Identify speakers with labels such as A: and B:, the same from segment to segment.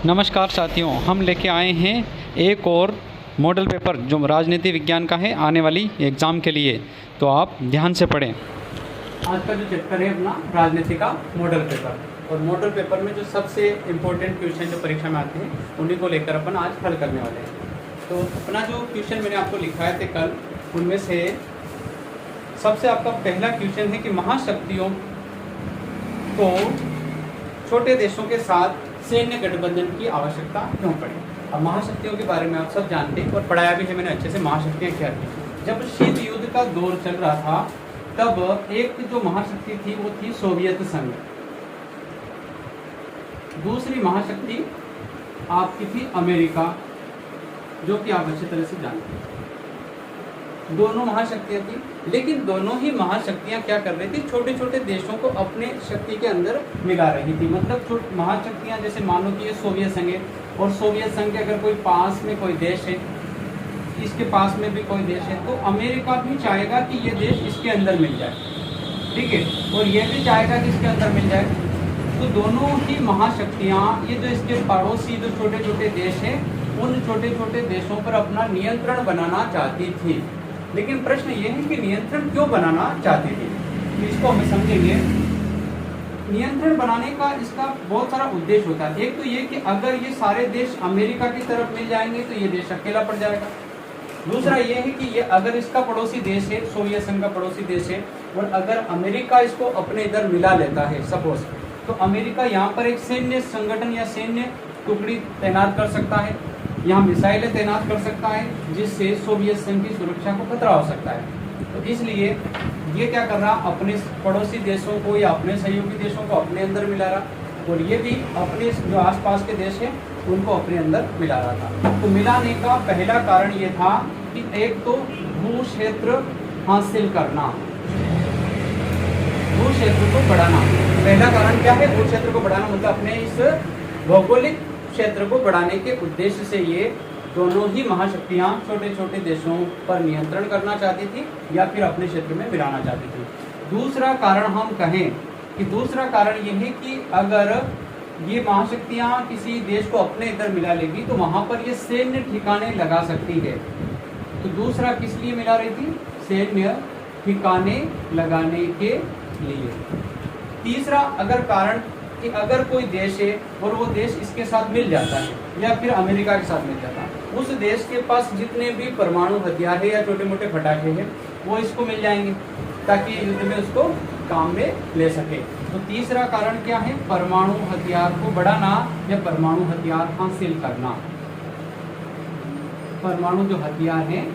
A: नमस्कार साथियों, हम लेके आए हैं एक और मॉडल पेपर जो राजनीति विज्ञान का है आने वाली एग्ज़ाम के लिए। तो आप ध्यान से पढ़ें। आज का जो चैप्टर है अपना राजनीति का मॉडल पेपर, और मॉडल पेपर में जो सबसे इम्पोर्टेंट क्वेश्चन जो परीक्षा में आते हैं उन्हीं को लेकर अपन आज हल करने वाले हैं। तो अपना जो क्वेश्चन मैंने आपको लिखाए थे कल, उनमें से सबसे आपका पहला क्वेश्चन है कि महाशक्तियों को छोटे देशों के साथ सैन्य गठबंधन की आवश्यकता क्यों पड़ी। अब महाशक्तियों के बारे में आप सब जानते हैं और पढ़ाया भी है मैंने अच्छे से। महाशक्तियाँ क्या थी? जब शीत युद्ध का दौर चल रहा था तब एक जो महाशक्ति थी वो थी सोवियत संघ। दूसरी महाशक्ति आपकी थी अमेरिका, जो कि आप अच्छी तरह से जानते हैं। दोनों महाशक्तियाँ थी, लेकिन दोनों ही महाशक्तियाँ क्या कर रही थी? छोटे छोटे देशों को अपने शक्ति के अंदर मिला रही थी। मतलब महाशक्तियाँ जैसे मानो कि ये सोवियत संघ है, और सोवियत संघ के अगर कोई पास में कोई देश है, इसके पास में भी कोई देश है, तो अमेरिका भी चाहेगा कि ये देश इसके अंदर मिल जाए, ठीक है, और ये भी चाहेगा कि इसके अंदर मिल जाए। तो दोनों ही महाशक्तियाँ ये जो इसके पड़ोसी जो छोटे छोटे देश हैं, उन छोटे छोटे देशों पर अपना नियंत्रण बनाना चाहती थी। लेकिन प्रश्न ये है कि नियंत्रण क्यों बनाना चाहती थी? तो इसको हम समझेंगे। नियंत्रण बनाने का इसका बहुत सारा उद्देश्य होता है। एक तो ये कि अगर ये सारे देश अमेरिका की तरफ मिल जाएंगे तो ये देश अकेला पड़ जाएगा। दूसरा ये है कि ये अगर इसका पड़ोसी देश है, सोवियत संघ का पड़ोसी देश है, और अगर अमेरिका इसको अपने इधर मिला लेता है सपोज, तो अमेरिका यहाँ पर एक सैन्य संगठन या सैन्य टुकड़ी तैनात कर सकता है, यहाँ मिसाइलें तैनात कर सकता है, जिससे सोवियत संघ की सुरक्षा को खतरा हो सकता है। तो इसलिए ये क्या कर रहा, अपने पड़ोसी देशों को या अपने सहयोगी देशों को अपने अंदर मिला रहा, और ये भी अपने जो आसपास के देश हैं उनको अपने अंदर मिला रहा था। तो मिलाने का पहला कारण ये था कि एक तो भू क्षेत्र हासिल करना, भू क्षेत्र को बढ़ाना। पहला कारण क्या है? भू क्षेत्र को बढ़ाना, मतलब अपने इस भौगोलिक क्षेत्र को बढ़ाने के उद्देश्य से ये दोनों ही महाशक्तियाँ छोटे छोटे देशों पर नियंत्रण करना चाहती थी या फिर अपने क्षेत्र में मिलाना चाहती थी। दूसरा कारण हम कहें कि दूसरा कारण ये है कि अगर ये महाशक्तियाँ किसी देश को अपने इधर मिला लेगी तो वहाँ पर ये सैन्य ठिकाने लगा सकती है। तो दूसरा किस लिए मिला रही थी? सैन्य ठिकाने लगाने के लिए। तीसरा अगर कारण कि अगर कोई देश है और वो देश इसके साथ मिल जाता है या फिर अमेरिका के साथ मिल जाता है, उस देश के पास जितने भी परमाणु हथियार है या छोटे मोटे फटाके हैं वो इसको मिल जाएंगे ताकि युद्ध में उसको काम में ले सके। तो तीसरा कारण क्या है? परमाणु हथियार को बढ़ाना या परमाणु हथियार हासिल करना। परमाणु जो हथियार है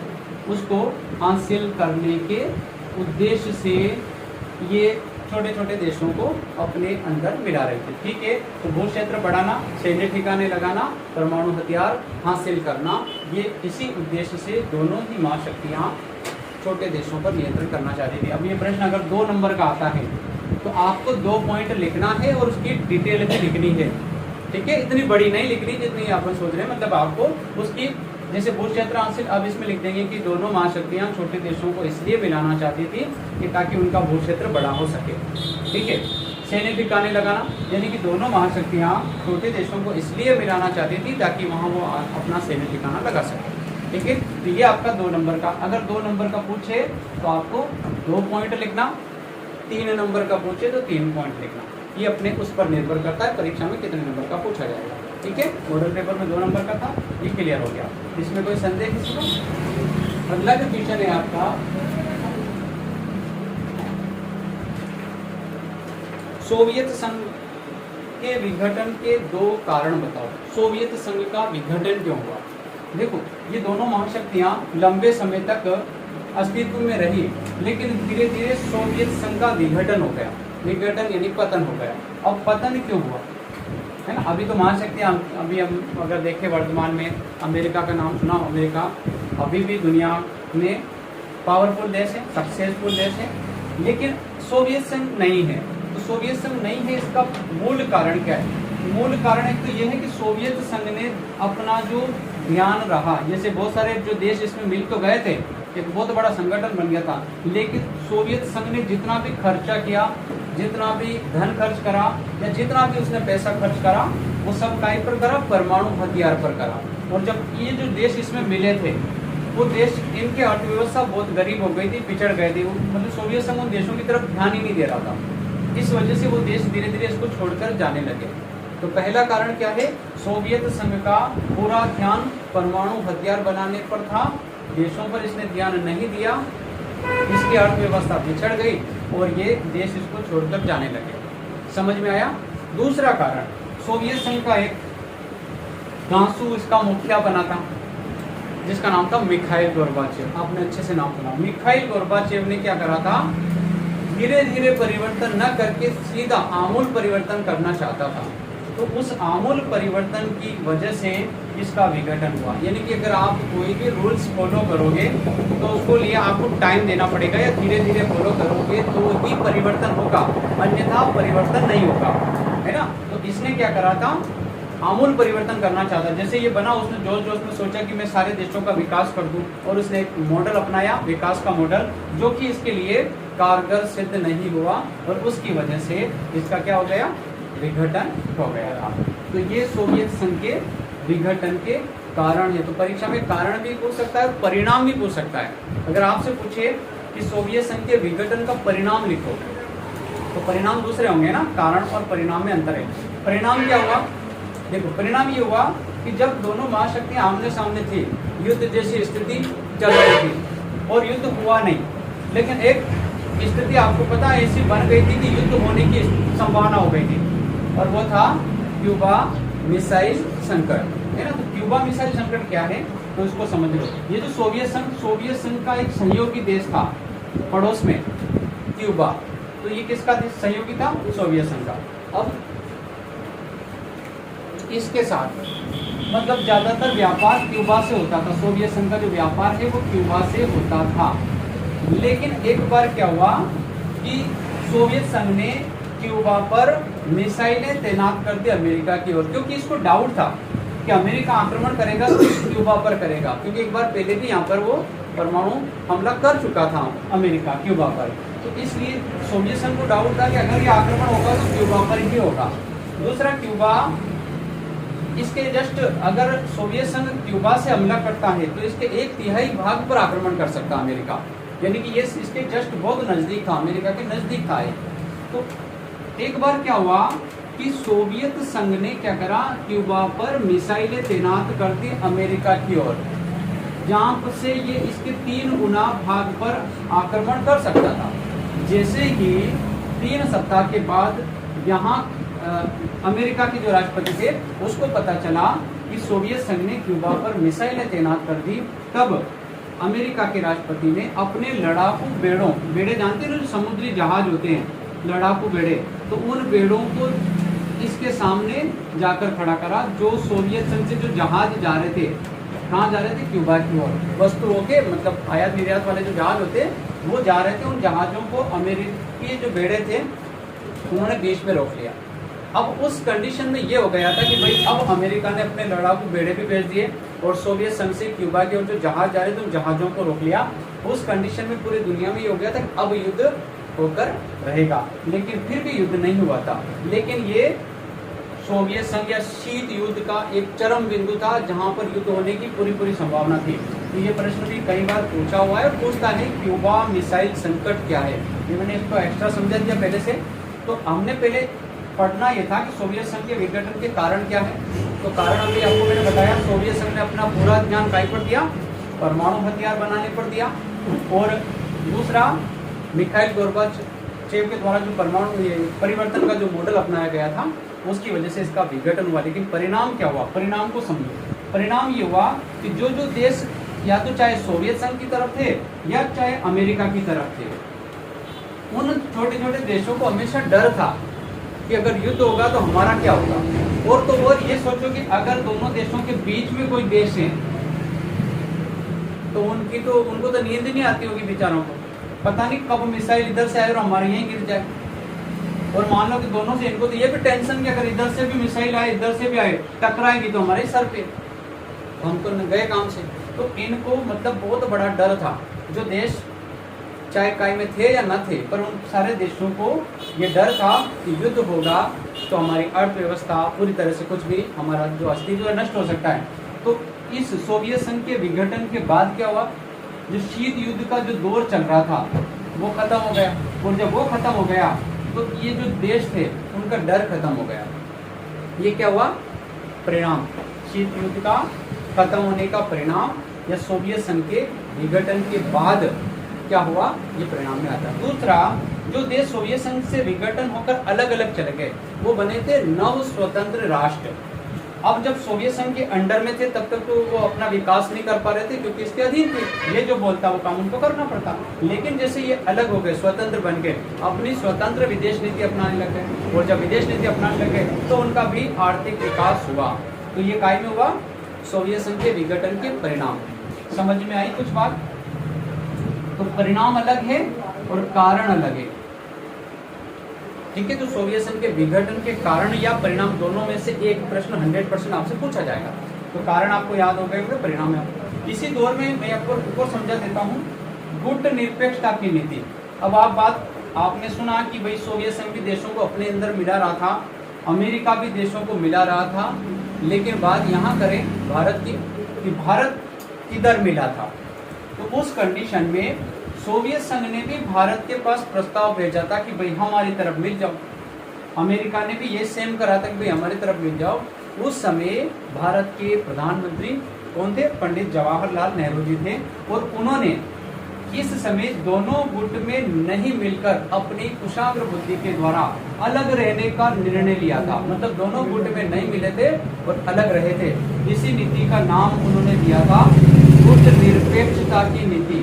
A: उसको हासिल करने के उद्देश्य से ये छोटे छोटे देशों को अपने अंदर मिला रहे थे, ठीक है। तो भू क्षेत्र बढ़ाना, सैन्य ठिकाने लगाना, परमाणु हथियार हासिल करना, ये इसी उद्देश्य से दोनों ही महाशक्तियाँ छोटे देशों पर नियंत्रण करना चाहती थी। अब ये प्रश्न अगर 2 नंबर का आता है तो आपको 2 पॉइंट लिखना है और उसकी डिटेल भी लिखनी है, ठीक है। इतनी बड़ी नहीं लिखनी जितनी आप सोच रहे हैं, मतलब आपको उसकी जैसे भू क्षेत्र हासिल, अब इसमें लिख देंगे कि दोनों महाशक्तियाँ छोटे देशों को इसलिए मिलाना चाहती थी कि ताकि उनका भू क्षेत्र बड़ा हो सके, ठीक है। सैन्य ठिकाने लगाना यानी कि दोनों महाशक्तियाँ छोटे देशों को इसलिए मिलाना चाहती थी ताकि वहाँ वो अपना सैन्य ठिकाना लगा सके, ठीक है। तो ये आपका 2 नंबर का। अगर 2 नंबर का पूछे तो आपको 2 पॉइंट लिखना, 3 नंबर का पूछे तो 3 पॉइंट लिखना। ये अपने उस पर निर्भर करता है परीक्षा में कितने नंबर का पूछा जाएगा, ठीक है। मॉडल पेपर में 2 नंबर का था, ये क्लियर हो गया। इसमें कोई संदेह किसी को? अगला जो क्वेश्चन है आपका, सोवियत संघ के विघटन के 2 कारण बताओ। सोवियत संघ का विघटन क्यों हुआ? देखो, ये दोनों महाशक्तियाँ लंबे समय तक अस्तित्व में रही, लेकिन धीरे धीरे सोवियत संघ का विघटन हो गया। विघटन यानी पतन हो गया। अब पतन क्यों हुआ है ना? अभी तो महाशक्तियाँ, अभी हम अगर देखें वर्तमान में अमेरिका का नाम सुना, अमेरिका अभी भी दुनिया में पावरफुल देश है, सक्सेसफुल देश है, लेकिन सोवियत संघ नहीं है। तो सोवियत संघ नहीं है, इसका मूल कारण क्या है? मूल कारण एक तो ये है कि सोवियत संघ ने अपना जो ध्यान रहा, जैसे बहुत सारे जो देश इसमें मिल तो गए थे, एक बहुत बड़ा संगठन बन गया था, लेकिन सोवियत संघ ने जितना भी खर्चा किया, जितना भी धन खर्च करा या जितना भी उसने पैसा खर्च करा, वो सब काय पर करा, परमाणु हथियार पर करा। और जब ये जो देश इसमें मिले थे, वो देश, इनकी अर्थव्यवस्था बहुत गरीब हो गई थी, पिछड़ गए थे, मतलब सोवियत संघ उन देशों की तरफ ध्यान ही नहीं दे रहा था। इस वजह से वो देश धीरे धीरे इसको छोड़कर जाने लगे। तो पहला कारण क्या है, सोवियत संघ का पूरा ध्यान परमाणु हथियार बनाने पर था, देशों पर इसने ध्यान नहीं दिया, इसकी अर्थव्यवस्था बिछड़ गई और ये देश इसको छोड़कर जाने लगे। समझ में आया। दूसरा कारण, सोवियत संघ का एक गांसू इसका मुखिया बना था, जिसका नाम था मिखाइल गोर्बाचेव। आपने अच्छे से नाम सुना। मिखाइल गोर्बाचेव ने क्या करा था, धीरे धीरे परिवर्तन न करके सीधा आमूल परिवर्तन करना चाहता था। तो उस आमूल परिवर्तन की वजह से इसका विघटन हुआ। यानी कि अगर आप कोई भी रूल्स फॉलो करोगे तो उसको लिए आपको टाइम देना पड़ेगा, या धीरे धीरे फॉलो करोगे तो ही परिवर्तन होगा, अन्यथा परिवर्तन नहीं होगा, है ना। तो इसने क्या करा था, आमूल परिवर्तन करना चाहता। जैसे ये बना, उसने जोश जोश में सोचा कि मैं सारे देशों का विकास कर दूं, और उसने एक मॉडल अपनाया, विकास का मॉडल, जो कि इसके लिए कारगर सिद्ध नहीं हुआ, और उसकी वजह से इसका क्या हो गया, विघटन हो गया था। तो ये सोवियत संघ के विघटन के कारण है। तो परीक्षा में कारण भी पूछ सकता है, परिणाम भी पूछ सकता है। अगर आपसे पूछे कि सोवियत संघ के विघटन का परिणाम लिखो, तो परिणाम दूसरे होंगे ना, कारण और परिणाम में अंतर है। परिणाम क्या हुआ, देखो परिणाम ये हुआ कि जब दोनों महाशक्तियां आमने सामने थी, युद्ध जैसी स्थिति चल रही थी और युद्ध हुआ नहीं, लेकिन एक स्थिति आपको पता है ऐसी बन गई थी कि युद्ध होने की संभावना हो गई थी, और वो था क्यूबा मिसाइल संकट, है ना। तो क्यूबा मिसाइल संकट क्या है, तो इसको समझ लो। ये जो सोवियत संघ का एक सहयोगी देश था पड़ोस में, क्यूबा, तो ये किसका सहयोगी था, सोवियत संघ का। अब इसके साथ मतलब ज्यादातर व्यापार क्यूबा से होता था, सोवियत संघ का जो व्यापार है वो क्यूबा से होता था। लेकिन एक बार क्या हुआ कि सोवियत संघ ने क्यूबा पर मिसाइलें तैनात कर दी अमेरिका की ओर, क्योंकि इसको डाउट था कि अमेरिका आक्रमण करेगा तो क्यूबा पर करेगा, क्योंकि एक बार पहले भी यहाँ पर वो परमाणु हमला कर चुका था अमेरिका क्यूबा पर। तो इसलिए सोवियत संघ को डाउट था कि अगर ये आक्रमण होगा तो क्यूबा पर ही होगा। दूसरा, क्यूबा इसके जस्ट, अगर सोवियत संघ क्यूबा से हमला करता है तो इसके 1/3 भाग पर आक्रमण कर सकता अमेरिका, यानी कि ये इसके जस्ट बहुत नजदीक था, अमेरिका के नजदीक था ये। तो एक बार क्या हुआ कि सोवियत संघ ने क्या करा, क्यूबा पर मिसाइलें तैनात कर दी अमेरिका की ओर, जहां से ये इसके 3 गुना भाग पर आक्रमण कर सकता था। जैसे ही 3 सप्ताह के बाद यहाँ अमेरिका के जो राष्ट्रपति थे उसको पता चला कि सोवियत संघ ने क्यूबा पर मिसाइलें तैनात कर दी, तब अमेरिका के राष्ट्रपति ने अपने लड़ाकू बेड़ों, बेड़े जानते हैं जो समुद्री जहाज होते हैं, लड़ाकू बेड़े, तो उन बेड़ों को इसके सामने जाकर खड़ा करा, जो सोवियत संघ से जो जहाज जा रहे थे, कहाँ जा रहे थे, क्यूबा की ओर, वस्तुओं के मतलब आयात निर्यात वाले जो जहाज होते वो जा रहे थे, उन जहाजों को अमेरिकी जो बेड़े थे उन्होंने बीच में रोक लिया। अब उस कंडीशन में ये हो गया था कि भाई अब अमेरिका ने अपने लड़ाकू बेड़े भी भेज दिए और सोवियत संघ से क्यूबा के जो जहाज जा रहे थे उन जहाजों को रोक लिया। उस कंडीशन में पूरी दुनिया में ये हो गया था कि अब युद्ध होकर रहेगा, लेकिन फिर भी युद्ध नहीं हुआ था। लेकिन ये सोवियत संघ या शीत युद्ध का एक चरम बिंदु था जहां पर युद्ध होने की पूरी संभावना थी। तो ये प्रश्न भी कई बार पूछा हुआ है और पूछता है क्यूबा मिसाइल संकट क्या है। ये मैंने इसको एक्स्ट्रा समझा दिया पहले से। तो हमने पहले पढ़ना ये था कि सोवियत संघ के विघटन के कारण क्या है। तो कारण अभी आपको मैंने बताया, सोवियत संघ ने अपना पूरा ध्यान काय पर दिया, परमाणु हथियार बनाने पर दिया। और दूसरा, मिखाइल गोर्बाचेव के द्वारा जो परमाणु परिवर्तन का जो मॉडल अपनाया गया था उसकी वजह से इसका विघटन हुआ। लेकिन परिणाम क्या हुआ, परिणाम को समझो। परिणाम ये हुआ कि जो जो देश या तो चाहे सोवियत संघ की तरफ थे या चाहे अमेरिका की तरफ थे, उन छोटे छोटे देशों को हमेशा डर था कि अगर युद्ध होगा तो हमारा क्या होगा। और तो और ये सोचो कि अगर दोनों देशों के बीच में कोई देश है तो उनको तो नींद नहीं आती होगी बेचारों को, पता नहीं कब मिसाइल इधर से आए और हमारे यहीं गिर जाए। और मान लो कि दोनों से, इनको तो ये भी टेंशन कि अगर इधर से भी मिसाइल आए इधर से भी आए, टकराएगी तो हमारे सर पे, हम तो गए काम से। तो इनको मतलब बहुत बड़ा डर था। जो देश चाहे इकाई में थे या न थे, पर उन सारे देशों को ये डर था कि युद्ध होगा तो हमारी अर्थव्यवस्था पूरी तरह से कुछ भी, हमारा जो अस्तित्व नष्ट हो सकता है। तो इस सोवियत संघ के विघटन के बाद क्या हुआ, जो शीत युद्ध का जो दौर चल रहा था वो खत्म हो गया, और जब वो खत्म हो गया तो ये जो देश थे उनका डर खत्म हो गया। ये क्या हुआ परिणाम, शीत युद्ध का खत्म होने का परिणाम, या सोवियत संघ के विघटन के बाद क्या हुआ, ये परिणाम में आता है। दूसरा, जो देश सोवियत संघ से विघटन होकर अलग अलग चले गए वो बने थे नव स्वतंत्र राष्ट्र। अब जब सोवियत संघ के अंडर में थे तब तक तो वो अपना विकास नहीं कर पा रहे थे क्योंकि इसके अधीन थे, ये जो बोलता वो काम उनको करना पड़ता। लेकिन जैसे ये अलग हो गए, स्वतंत्र बन गए, अपनी स्वतंत्र विदेश नीति अपनाने लग गए, और जब विदेश नीति अपनाने लग गए तो उनका भी आर्थिक विकास हुआ। तो ये काय में हुआ, सोवियत संघ के विघटन के परिणाम। समझ में आई कुछ बात? तो परिणाम अलग है और कारण अलग है, ठीक है। तो सोवियत संघ के विघटन के कारण या परिणाम दोनों में से एक प्रश्न 100% आपसे पूछा जाएगा। तो कारण आपको याद हो गए, परिणाम है। इसी दौर में मैं आपको समझा देता हूँ गुट निरपेक्षता की नीति। अब आपने सुना कि भाई सोवियत संघ भी देशों को अपने अंदर मिला रहा था, अमेरिका भी देशों को मिला रहा था, लेकिन बात यहाँ करें भारत की, कि भारत किधर मिला था। तो उस कंडीशन में सोवियत संघ ने भी भारत के पास प्रस्ताव भेजा था कि भाई हमारी तरफ मिल जाओ। अमेरिका ने भी ये सेम करा था कि भाई हमारी तरफ मिल जाओ। उस समय भारत के प्रधानमंत्री कौन थे? पंडित जवाहरलाल नेहरू जी थे, और उन्होंने इस समय दोनों गुट में नहीं मिलकर अपनी कुशाग्र बुद्धि के द्वारा अलग रहने का निर्णय लिया था। मतलब दोनों गुट में नहीं मिले थे और अलग रहे थे। इसी नीति का नाम उन्होंने दिया था गुट निरपेक्षता की नीति,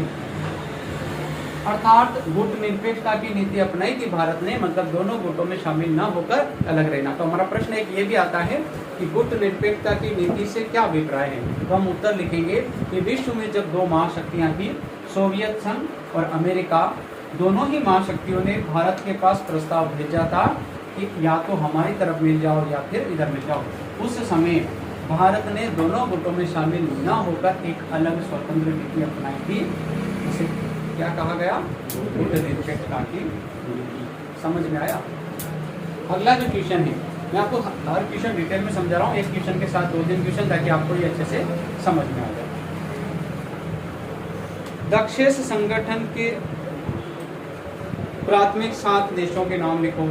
A: अर्थात गुट निरपेक्षता की नीति अपनाई थी भारत ने, मतलब दोनों गुटों में शामिल न होकर अलग रहना। तो हमारा प्रश्न एक ये भी आता है कि गुट निरपेक्षता की नीति से क्या अभिप्राय है। तो हम उत्तर लिखेंगे कि विश्व में जब दो महाशक्तियां थी, सोवियत संघ और अमेरिका, दोनों ही महाशक्तियों ने भारत के पास प्रस्ताव भेजा था कि या तो हमारी तरफ मिल जाओ या फिर इधर मिल जाओ। उस समय भारत ने दोनों गुटों में शामिल न होकर एक अलग स्वतंत्र नीति अपनाई थी, जिसे क्या कहा गया? गुट निरपेक्षता की नीति। समझ में आया? अगला जो क्वेश्चन है, मैं आपको हर क्वेश्चन डिटेल में समझा रहा हूँ, एक क्वेश्चन के साथ 2-3 क्वेश्चन, ताकि आपको ये अच्छे से समझ में आ जाए। दक्षेस संगठन के प्राथमिक 7 देशों के नाम लिखो।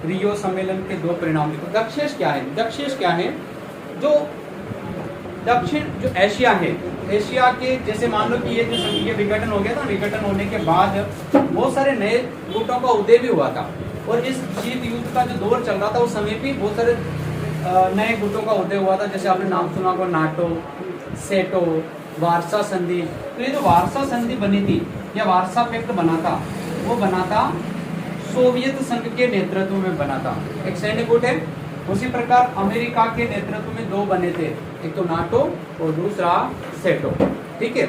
A: रियो सम्मेलन के 2 परिणाम लिखो। दक्षेस क्या है? दक्षेस क्या है? जो दक्षिण जो एशिया है, एशिया के, जैसे मान लो कि ये विघटन हो गया था, विघटन होने के बाद बहुत सारे नए गुटों का उदय भी हुआ था, और इस शीत युद्ध का जो दौर चल रहा था उस समय भी बहुत सारे नए गुटों का उदय हुआ था। जैसे आपने नाम सुना होगा नाटो, सेटो, वार्सा संधि। तो ये जो वार्सा संधि बनी थी या वार्सा पैक्ट बना था, वो बना था सोवियत संघ के नेतृत्व में बना था, एक सैन्य गुट है। उसी प्रकार अमेरिका के नेतृत्व में 2 बने थे, एक तो नाटो और दूसरा सेटो, ठीक है।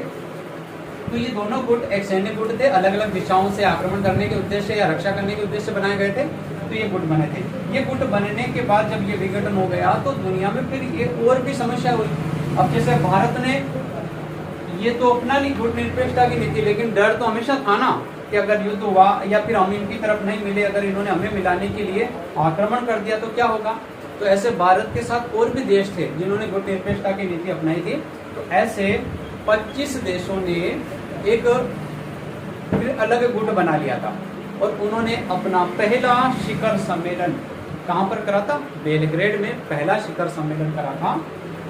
A: तो ये दोनों गुट एक सैन्य गुट थे, अलग अलग दिशाओं से आक्रमण करने के उद्देश्य या रक्षा करने के उद्देश्य बनाए गए थे। तो ये गुट बने थे। ये गुट बनने के बाद जब ये विघटन हो गया तो दुनिया में फिर ये और भी समस्या हुई। अब जैसे भारत ने ये तो अपना ली गुट निरपेक्षता की नीति, लेकिन डर तो हमेशा था ना कि अगर युद्ध हुआ या फिर हम इनकी तरफ नहीं मिले, अगर इन्होंने हमें मिलाने के लिए आक्रमण कर दिया तो क्या होगा। तो ऐसे भारत के साथ और भी देश थे जिन्होंने गुट निरपेक्षता की नीति अपनाई थी। तो ऐसे 25 देशों ने एक फिर अलग गुट बना लिया था, और उन्होंने अपना पहला शिखर सम्मेलन कहाँ पर करा था? बेलग्रेड में पहला शिखर सम्मेलन करा था,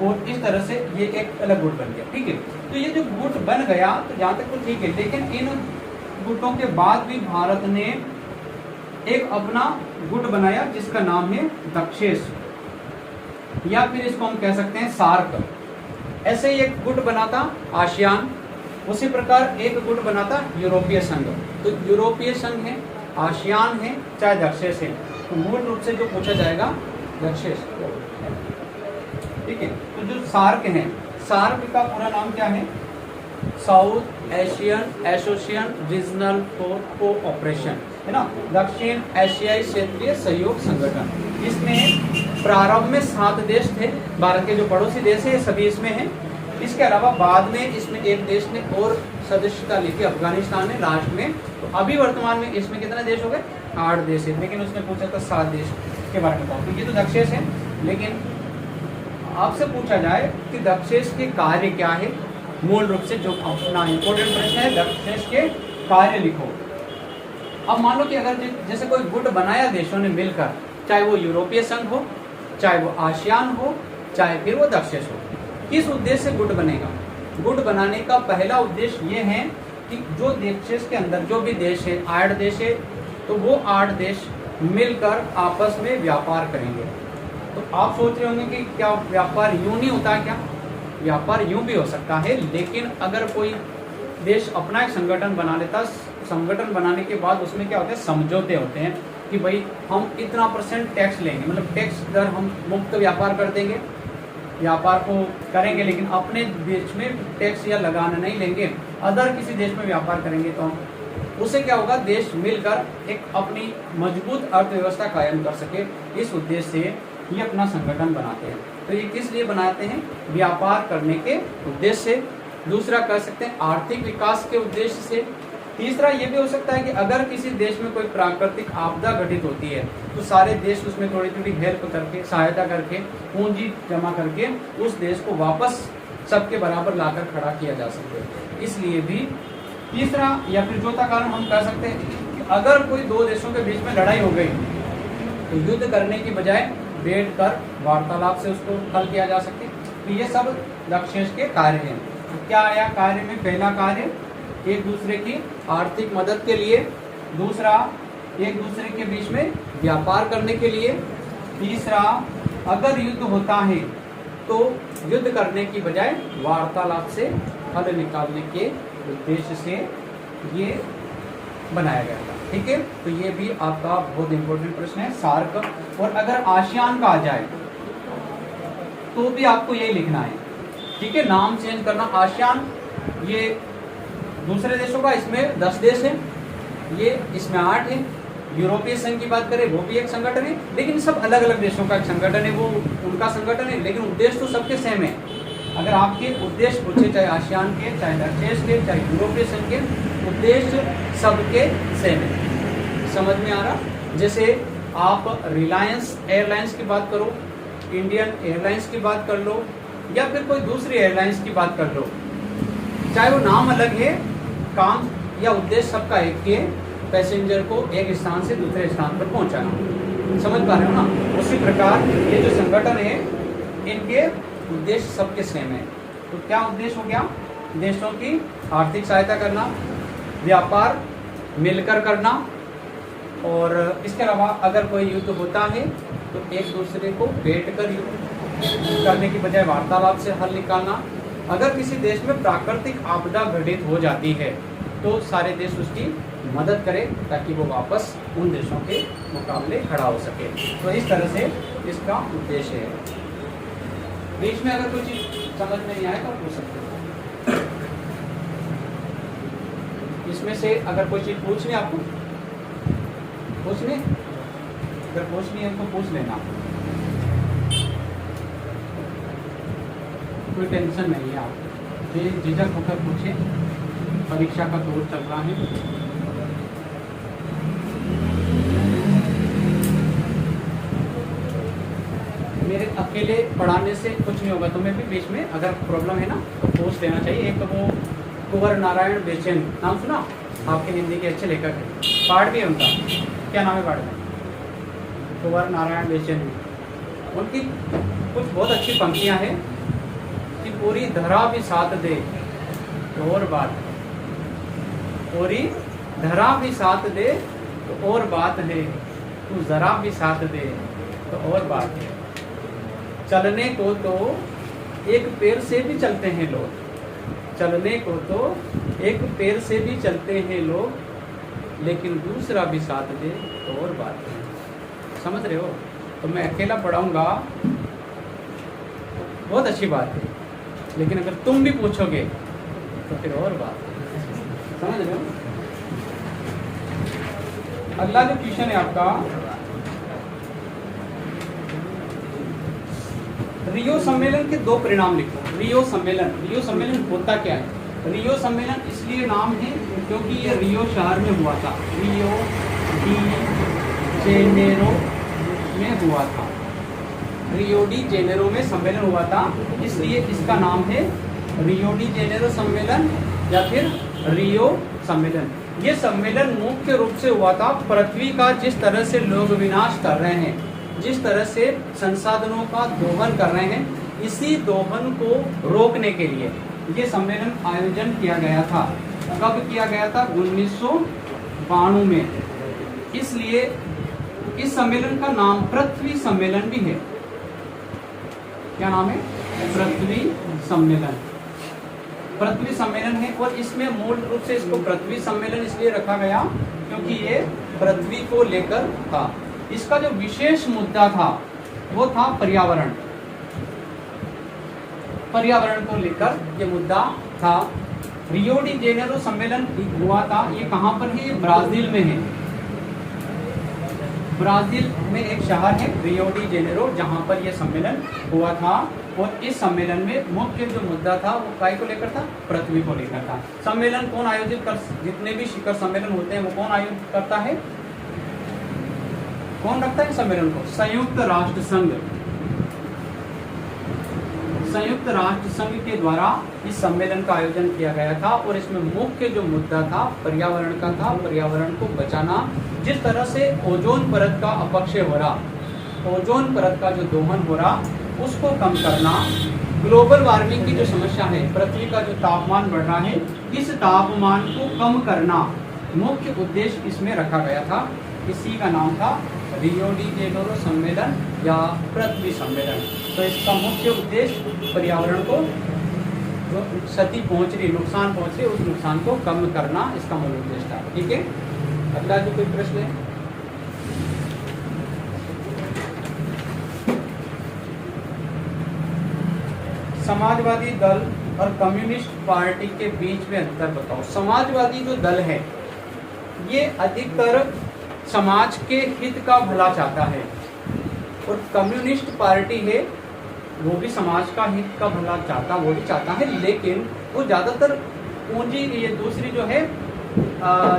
A: और इस तरह से ये एक अलग गुट बन गया, ठीक है। तो ये जो गुट बन गया तो जहाँ तक तो ठीक है, लेकिन इन गुटों के बाद भी भारत ने एक अपना गुट बनाया जिसका नाम है दक्षेस, या फिर इसको हम कह सकते हैं सार्क। ऐसे ही एक गुट बना था आसियान, उसी प्रकार एक गुट बना था यूरोपीय संघ। तो यूरोपीय संघ है, आसियान है, चाहे दक्षेस है, तो मूल रूप से जो पूछा जाएगा दक्षेस, ठीक है। तो जो सार्क है, सार्क का पूरा नाम क्या है? South Asian association regional for cooperation, है ना, दक्षिण एशियाई क्षेत्रीय सहयोग संगठन। इसमें प्रारंभ में 7 देश थे, भारत के जो पड़ोसी देश है सभी इसमें हैं। इसके अलावा बाद में इसमें एक देश ने और सदस्यता ली थी, अफगानिस्तान ने लास्ट में। तो अभी वर्तमान में इसमें कितने देश हो गए? 8 देश है, लेकिन उसने पूछा था 7 देश के बारे में बताओ। तो ये तो दक्षेश है, लेकिन आपसे पूछा जाए कि दक्षेश के कार्य क्या है, मूल रूप से जो अपना इंपॉर्टेंट प्रश्न है, दक्षेश के कार्य लिखो। अब मान लो कि अगर जैसे कोई गुट बनाया देशों ने मिलकर, चाहे वो यूरोपीय संघ हो, चाहे वो आसियान हो, चाहे फिर वो दक्षेश हो, किस उद्देश्य से गुट बनेगा? गुट बनाने का पहला उद्देश्य ये है कि जो दक्षेश के अंदर जो भी देश है, 8 देश है, तो वो 8 देश मिलकर आपस में व्यापार करेंगे। तो आप सोच रहे होंगे कि क्या व्यापार यूं नहीं होता है? क्या व्यापार यूं भी हो सकता है, लेकिन अगर कोई देश अपना एक संगठन बना लेता, संगठन बनाने के बाद उसमें क्या होता है, समझौते होते हैं कि भाई हम इतना % टैक्स लेंगे, मतलब टैक्स दर हम मुक्त व्यापार कर देंगे, व्यापार को करेंगे, लेकिन अपने देश में टैक्स या लगाना नहीं लेंगे, अदर किसी देश में व्यापार करेंगे। तो उससे क्या होगा, देश मिलकर एक अपनी मजबूत अर्थव्यवस्था कायम कर सके। इस उद्देश्य से ये अपना संगठन बनाते हैं। तो ये किस लिए बनाते हैं? व्यापार करने के उद्देश्य से। दूसरा कह सकते हैं आर्थिक विकास के उद्देश्य से। तीसरा ये भी हो सकता है कि अगर किसी देश में कोई प्राकृतिक आपदा घटित होती है तो सारे देश उसमें थोड़ी थोड़ी हेल्प करके, सहायता करके, पूंजी जमा करके उस देश को वापस सबके बराबर लाकर खड़ा किया जा सके। इसलिए भी तीसरा या फिर चौथा कारण हम कह सकते हैं कि अगर कोई 2 देशों के बीच में लड़ाई हो गई तो युद्ध करने की बजाय बैठकर वार्तालाप से उसको हल किया जा सके। तो ये सब दक्षेश के कार्य हैं। तो क्या आया कार्य में? पहला कार्य एक दूसरे की आर्थिक मदद के लिए, दूसरा एक दूसरे के बीच में व्यापार करने के लिए, तीसरा अगर युद्ध होता है तो युद्ध करने की बजाय वार्तालाप से हल निकालने के उद्देश्य से ये बनाया गया था। ठीक है, तो ये भी आपका बहुत इंपॉर्टेंट प्रश्न है, सार्क। और अगर आसियान का आ जाए तो भी आपको यही लिखना है। ठीक है, नाम चेंज करना। आसियान ये दूसरे देशों का, इसमें 10 देश है, ये इसमें 8 है। यूरोपीय संघ की बात करें वो भी एक संगठन है, लेकिन सब अलग अलग देशों का एक संगठन है, वो उनका संगठन है, लेकिन उद्देश्य तो सबके सेम है। अगर आपके उद्देश्य पूछे, चाहे आसियान के, चाहे दक्षेश के, चाहे यूरोपीय संघ के, उद्देश्य सबके सेम है। समझ में आ रहा? जैसे आप रिलायंस एयरलाइंस की बात करो, इंडियन एयरलाइंस की बात कर लो, या फिर कोई दूसरी एयरलाइंस की बात कर लो, चाहे वो नाम अलग है, काम या उद्देश्य सबका एक ही है, पैसेंजर को एक स्थान से दूसरे स्थान पर पहुंचाना। समझ पा रहे हो ना? उसी प्रकार ये जो संगठन है, इनके उद्देश्य सबके सेम है। तो क्या उद्देश्य हो गया? देशों की आर्थिक सहायता करना, व्यापार मिलकर करना, और इसके अलावा अगर कोई युद्ध होता है तो एक दूसरे को बैठकर युद्ध करने की बजाय वार्तालाप से हल निकालना। अगर किसी देश में प्राकृतिक आपदा घटित हो जाती है तो सारे देश उसकी मदद करें ताकि वो वापस उन देशों के मुकाबले खड़ा हो सके। तो इस तरह से इसका उद्देश्य है। बीच में अगर कोई चीज समझ में नहीं आए तो पूछ सकते हो। इसमें से अगर कोई चीज पूछनी आपको, पूछनी, अगर पूछनी है तो पूछ लेना, कोई टेंशन नहीं है। आप झिझक होकर पूछे, परीक्षा का दौर चल रहा है। मेरे अकेले पढ़ाने से कुछ नहीं होगा, तुम्हें भी बीच में अगर प्रॉब्लम है ना तो पूछ लेना चाहिए। एक तो वो कुंवर नारायण बेचैन, नाम सुना? आपके हिंदी के अच्छे लेखक हैं, पाठ भी है उनका। क्या नाम है पाठ में? कुंवर नारायण बेचैन। उनकी कुछ बहुत अच्छी पंक्तियां हैं कि पूरी धरा भी साथ दे तो और बात है, पूरी धरा भी साथ दे तो और बात है, तू जरा भी साथ दे तो और बात है। चलने को तो एक पैर से भी चलते हैं लोग, चलने को तो एक पैर से भी चलते हैं लोग, लेकिन दूसरा भी साथ दे तो और बात है। समझ रहे हो? तो मैं अकेला पढ़ाऊंगा बहुत अच्छी बात है, लेकिन अगर तुम भी पूछोगे तो फिर और बात है। समझ रहे हो? अगला जो क्वेश्चन है आपका, रियो सम्मेलन के दो परिणाम लिखो। रियो सम्मेलन होता क्या है? रियो सम्मेलन इसलिए नाम है क्योंकि ये रियो शहर में हुआ था, रियो डी जेनेरो में हुआ था, रियो डी जेनेरो में सम्मेलन हुआ था, इसलिए इसका नाम है रियो डी जेनेरो सम्मेलन या फिर रियो सम्मेलन। ये सम्मेलन मुख्य रूप से हुआ था पृथ्वी का जिस तरह से लोग विनाश कर रहे हैं, जिस तरह से संसाधनों का दोहन कर रहे हैं, इसी दोहन को रोकने के लिए ये सम्मेलन आयोजन किया गया था। कब किया गया था? 1992 में। इसलिए इस सम्मेलन का नाम पृथ्वी सम्मेलन भी है। क्या नाम है? पृथ्वी सम्मेलन। पृथ्वी सम्मेलन है और इसमें मूल रूप से इसको पृथ्वी सम्मेलन इसलिए रखा गया क्योंकि ये पृथ्वी को लेकर था। इसका जो विशेष मुद्दा था वो था पर्यावरण। पर्यावरण को लेकर ये मुद्दा था। रियो डी जेनेरो सम्मेलन हुआ था, ये कहाँ पर है? ये ब्राजील में है। ब्राजील में एक शहर है रियो डी जेनेरो जहाँ पर यह सम्मेलन हुआ था। और इस सम्मेलन में मुख्य जो मुद्दा था वो काय को लेकर था? पृथ्वी को लेकर था। सम्मेलन कौन आयोजित कर, जितने भी शिखर सम्मेलन होते हैं वो कौन आयोजित करता है? कौन रखता है सम्मेलन को? संयुक्त राष्ट्र संघ। संयुक्त राष्ट्र संघ के द्वारा इस सम्मेलन का आयोजन किया गया था और इसमें मुख्य जो मुद्दा था पर्यावरण का था। पर्यावरण को बचाना, जिस तरह से ओजोन परत का अपक्षय हो रहा, ओजोन परत का जो दोहन हो रहा उसको कम करना, ग्लोबल वार्मिंग की जो समस्या है, पृथ्वी का जो तापमान बढ़ रहा है, इस तापमान को कम करना मुख्य उद्देश्य इसमें रखा गया था। इसी का नाम था रियो डी जेनेरो सम्मेलन या पृथ्वी सम्मेलन। तो इसका मुख्य उद्देश्य पर्यावरण को जो क्षति पहुंच रही, नुकसान पहुंच रही, उस नुकसान को कम करना इसका मूल उद्देश्य था। ठीक है, अगला जो कोई प्रश्न है? समाजवादी दल और कम्युनिस्ट पार्टी के बीच में अंतर बताओ। समाजवादी जो दल है ये अधिकतर समाज के हित का भला चाहता है और कम्युनिस्ट पार्टी है वो भी समाज का हित का भला चाहता, वो भी चाहता है, लेकिन वो ज़्यादातर पूंजी, ये दूसरी जो है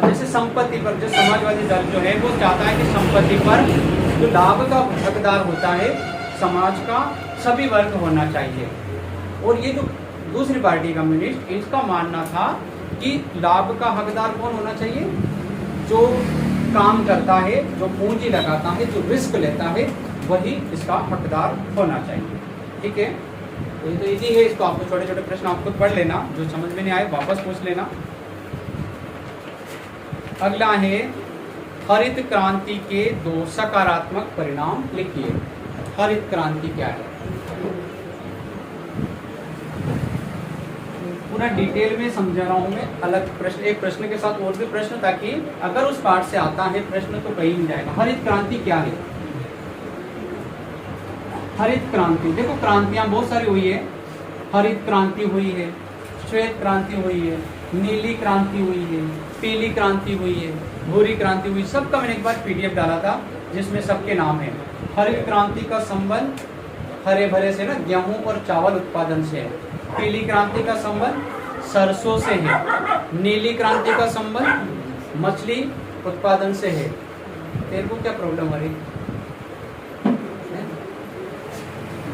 A: जैसे संपत्ति पर, जो समाजवादी दल जो है वो चाहता है कि संपत्ति पर जो लाभ का हकदार होता है समाज का सभी वर्ग होना चाहिए। और ये जो दूसरी पार्टी कम्युनिस्ट, इसका मानना था कि लाभ का हकदार कौन होना चाहिए? जो काम करता है, जो पूंजी लगाता है, जो रिस्क लेता है, वही इसका हकदार होना चाहिए। ठीक है, ये तो इजी है, इसको आपको छोटे छोटे प्रश्न आप खुद पढ़ लेना, जो समझ में नहीं आए वापस पूछ लेना। अगला है हरित क्रांति के 2 सकारात्मक परिणाम लिखिए। हरित क्रांति क्या है? पूरा डिटेल में समझा रहा हूँ मैं, अलग प्रश्न, एक प्रश्न के साथ और भी प्रश्न, ताकि अगर उस पाठ से आता है प्रश्न तो कहीं नहीं जाएगा। हरित क्रांति क्या है? हरित क्रांति, देखो क्रांतियां बहुत सारी हुई है। हरित क्रांति हुई है, श्वेत क्रांति हुई है, नीली क्रांति हुई है, पीली क्रांति हुई है, भूरी क्रांति हुई। सबका मैंने एक बार PDF डाला था जिसमें सबके नाम है। हरित क्रांति का संबंध हरे भरे से ना, गेहूं और चावल उत्पादन से है। पीली क्रांति का संबंध सरसों से है। नीली क्रांति का संबंध मछली उत्पादन से है। तेरे को क्या प्रॉब्लम हो रही?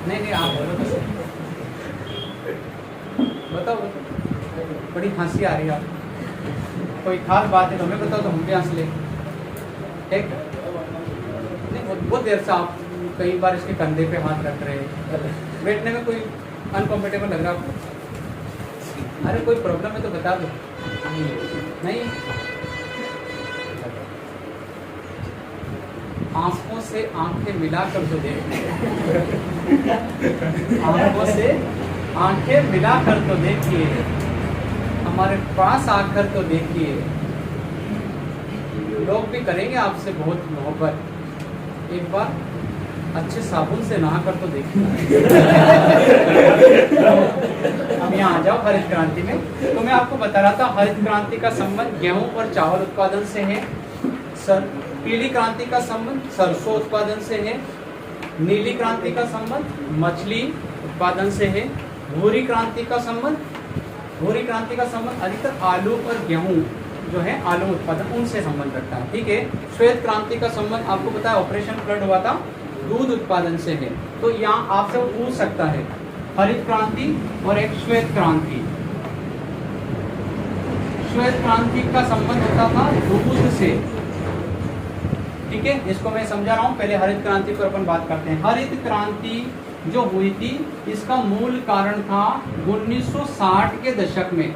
A: नहीं, आप बोलो, बताओ। बड़ी हंसी आ रही है आपको, कोई खास बात है तो हमें बताओ तो हम भी हंस ले। ठीक, नहीं बहुत देर से आप कई बार इसके कंधे पे हाथ रख रहे हैं, बैठने में कोई अनकंफर्टेबल लग रहा है आपको? अरे कोई प्रॉब्लम है तो बता दो। नहीं, आंखों से आंखें मिलाकर तो देखिए, आंखों से आंखें मिलाकर तो देखिए, हमारे पास आकर तो देखिए। लोग भी करेंगे आपसे बहुत मोहब्बत। एक बार अच्छे साबुन से नहा कर तो देखिए। अब यहाँ आ जाओ हरित क्रांति में। तो मैं आपको बता रहा था हरित क्रांति का संबंध गेहूं और चावल उत्पादन से है। पीली क्रांति का संबंध सरसों उत्पादन से है। नीली क्रांति का संबंध मछली उत्पादन से है। भूरी क्रांति का संबंध, भूरी क्रांति का संबंध अधिकतर आलू और गेहूं जो है आलू उत्पादन उनसे संबंध रखता है। ठीक है। श्वेत क्रांति का संबंध आपको पता है, ऑपरेशन फ्लड हुआ था, दूध उत्पादन से है। तो यहाँ आपसे वो पूछ सकता है हरित क्रांति और एक श्वेत क्रांति। श्वेत क्रांति का संबंध होता था दूध से। ठीक है, इसको मैं समझा रहा हूँ। पहले हरित क्रांति पर अपन बात करते हैं। हरित क्रांति जो हुई थी इसका मूल कारण था 1960 के दशक में,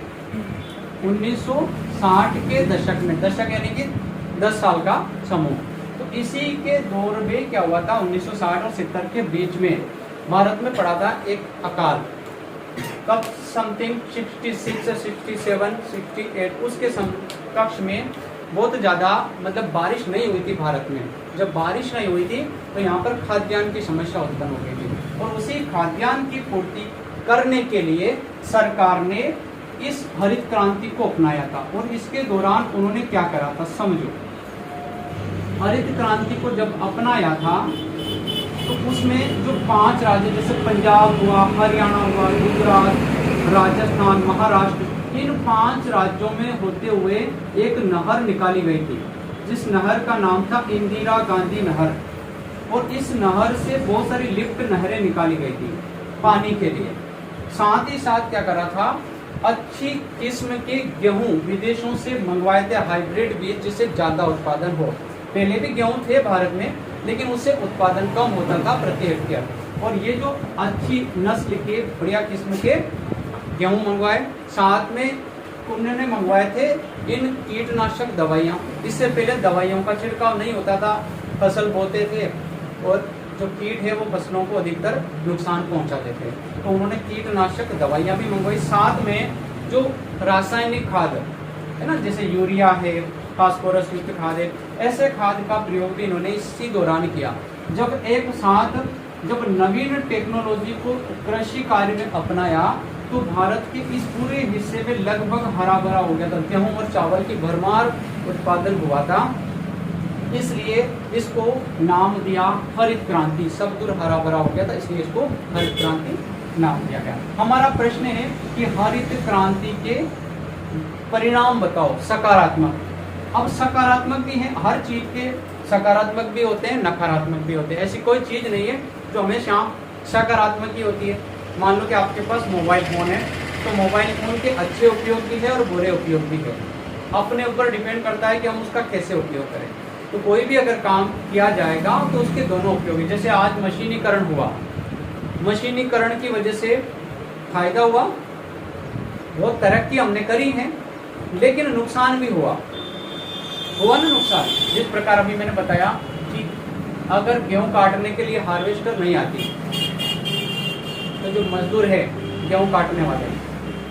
A: 1960 के दशक में, दशक यानी कि 10 साल का समूह। तो इसी के दौर में क्या हुआ था, 1960 और 70 के बीच में भारत में पड़ा था एक अकाल। कब, समथिंग 66, 67, 68 उसके कक्ष में बहुत ज़्यादा मतलब बारिश नहीं हुई थी भारत में। जब बारिश नहीं हुई थी तो यहाँ पर खाद्यान्न की समस्या उत्पन्न हो गई थी, और उसी खाद्यान्न की पूर्ति करने के लिए सरकार ने इस हरित क्रांति को अपनाया था। और इसके दौरान उन्होंने क्या करा था, समझो। हरित क्रांति को जब अपनाया था तो उसमें जो 5 राज्य जैसे पंजाब हुआ, हरियाणा हुआ, गुजरात, राजस्थान, महाराष्ट्र, इन 5 राज्यों में होते हुए एक नहर निकाली गई थी, जिस नहर का नाम था इंदिरा गांधी नहर। और इस नहर से बहुत सारी लिफ्ट नहरें निकाली गई थी पानी के लिए। साथ ही साथ क्या करा था, अच्छी किस्म के गेहूं विदेशों से मंगवाए थे, हाइब्रिड बीज, जिससे ज्यादा उत्पादन हो। पहले भी गेहूं थे भारत में, लेकिन उससे उत्पादन कम होता था प्रति हेक्टेयर। और ये जो अच्छी नस्ल के बढ़िया किस्म के गेहूं मंगवाए, साथ में उन्होंने मंगवाए थे इन कीटनाशक दवाइयाँ। इससे पहले दवाइयों का छिड़काव नहीं होता था, फसल बोते थे और जो कीट है वो फसलों को अधिकतर नुकसान पहुंचाते थे। तो उन्होंने कीटनाशक दवाइयाँ भी मंगवाई। साथ में जो रासायनिक खाद है ना, जैसे यूरिया है, फास्फोरस युक्त खाद है, ऐसे खाद का प्रयोग भी इन्होंने इसी दौरान किया। जब एक साथ जब नवीन टेक्नोलॉजी को कृषि कार्य में अपनाया तो भारत के इस पूरे हिस्से में लगभग हरा भरा हो गया था। गेहूं और चावल की भरमार उत्पादन हुआ था, इसलिए इसको नाम दिया हरित क्रांति। सब दूर हरा भरा हो गया था, इसलिए इसको हरित क्रांति नाम दिया गया। हमारा प्रश्न है कि हरित क्रांति के परिणाम बताओ सकारात्मक। अब सकारात्मक भी है, हर चीज के सकारात्मक भी होते हैं, नकारात्मक भी होते हैं। ऐसी कोई चीज नहीं है जो हमेशा सकारात्मक ही होती है। मान लो कि आपके पास मोबाइल फोन है, तो मोबाइल फोन के अच्छे उपयोग भी है और बुरे उपयोग भी है। अपने ऊपर डिपेंड करता है कि हम उसका कैसे उपयोग करें। तो कोई भी अगर काम किया जाएगा तो उसके दोनों उपयोग है। जैसे आज मशीनीकरण हुआ, मशीनीकरण की वजह से फायदा हुआ, बहुत तरक्की हमने करी है, लेकिन नुकसान भी हुआ ना नुकसान। जिस प्रकार अभी मैंने बताया कि अगर गेहूं काटने के लिए हार्वेस्टर नहीं आती तो जो मजदूर है गेहूं काटने वाले